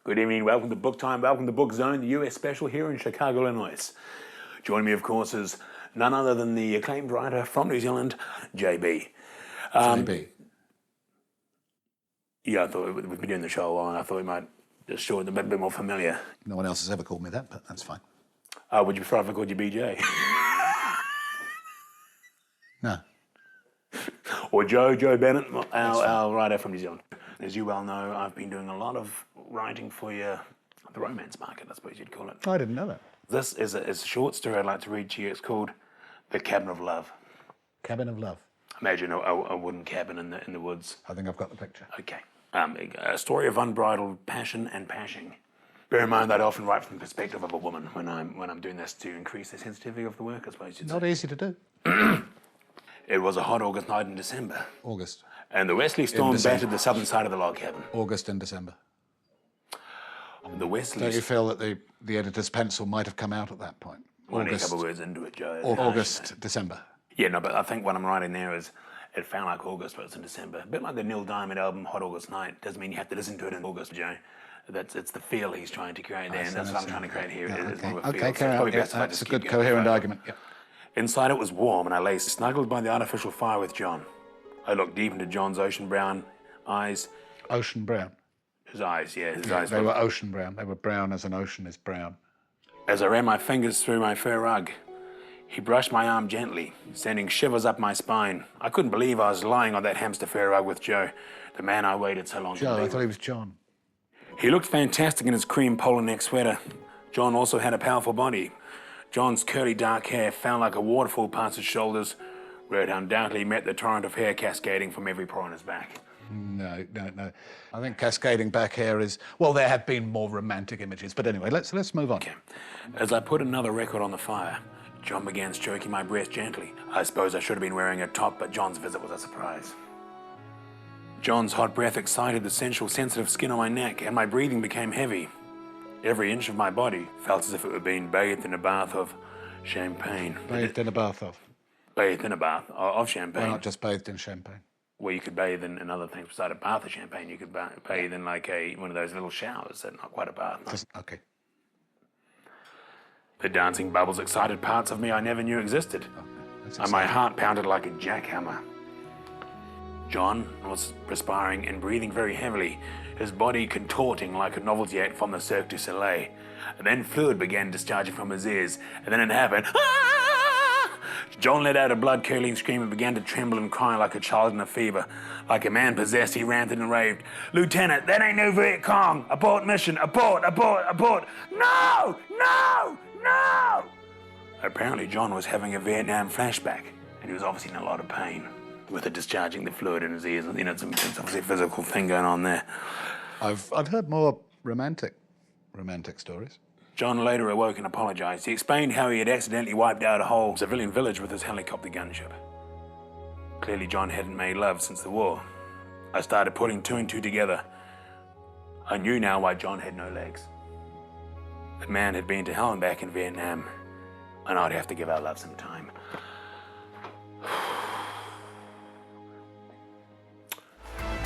Good evening, welcome to Book Time, welcome to Book Zone, the US special here in Chicago, Illinois. Joining me, of course, is none other than the acclaimed writer from New Zealand, JB. JB. Yeah, I thought we've been doing the show a while, and I thought we might just shorten it a bit more familiar. No one else has ever called me that, but that's fine. Would you prefer if I called you BJ? No. Or Joe Bennett, our writer from New Zealand. As you well know, I've been doing a lot of writing for the romance market, I suppose you'd call it. I didn't know that. This is a short story I'd like to read to you. It's called The Cabin of Love. Cabin of Love. Imagine a wooden cabin in the woods. I think I've got the picture. Okay. A story of unbridled passion and pashing. Bear in mind that I often write from the perspective of a woman when I'm doing this to increase the sensitivity of the work, I suppose you'd say. Not easy to do. It was a hot August night in December. August. And the westerly storm battered the southern side of the log cabin. August and December. The westerly... Don't you feel that the editor's pencil might have come out at that point? Only a couple of words into it, Joe. August, December. Yeah, no, but I think what I'm writing there is it felt like August, but it's in December. A bit like the Neil Diamond album, Hot August Night. Doesn't mean you have to listen to it in August, Joe. It's the feel he's trying to create there, and that's what I'm trying to create here. Yeah, It's more of a okay, feel. carry on. Yeah, that's a good coherent argument. Yeah. Inside it was warm, and I lay snuggled by the artificial fire with John. I looked deep into John's ocean brown eyes. Ocean brown. His eyes, yeah, his eyes. They were ocean brown. They were brown as an ocean is brown. As I ran my fingers through my fur rug, he brushed my arm gently, sending shivers up my spine. I couldn't believe I was lying on that hamster fur rug with Joe, the man I waited so long to Joe, be I thought he was John. He looked fantastic in his cream polo neck sweater. John also had a powerful body. John's curly dark hair fell like a waterfall past his shoulders, where it undoubtedly met the torrent of hair cascading from every pore on his back. No. I think cascading back hair is... Well, there have been more romantic images, but anyway, let's move on. Okay. As I put another record on the fire, John began stroking my breast gently. I suppose I should have been wearing a top, but John's visit was a surprise. John's hot breath excited the sensual, sensitive skin on my neck, and my breathing became heavy. Every inch of my body felt as if it were being bathed in a bath of champagne. Bathed in a bath of? Bathed in a bath of champagne. Why not just bathed in champagne? Well, you could bathe in other things besides a bath of champagne. You could bathe in like one of those little showers. That's not quite a bath. No. Okay. The dancing bubbles excited parts of me I never knew existed. Okay. And my heart pounded like a jackhammer. John was perspiring and breathing very heavily, his body contorting like a novelty act from the Cirque du Soleil. And then fluid began discharging from his ears, and then it happened. Ah! John let out a blood-curdling scream and began to tremble and cry like a child in a fever. Like a man possessed, he ranted and raved. "Lieutenant, that ain't no Viet Cong! Abort mission! Abort! Abort! Abort! No! No! No!" Apparently, John was having a Vietnam flashback, and he was obviously in a lot of pain with it discharging the fluid in his ears. You know, it's obviously a physical thing going on there. I've heard more romantic stories. John later awoke and apologized. He explained how he had accidentally wiped out a whole civilian village with his helicopter gunship. Clearly, John hadn't made love since the war. I started putting two and two together. I knew now why John had no legs. The man had been to hell and back in Vietnam, and I'd have to give our love some time.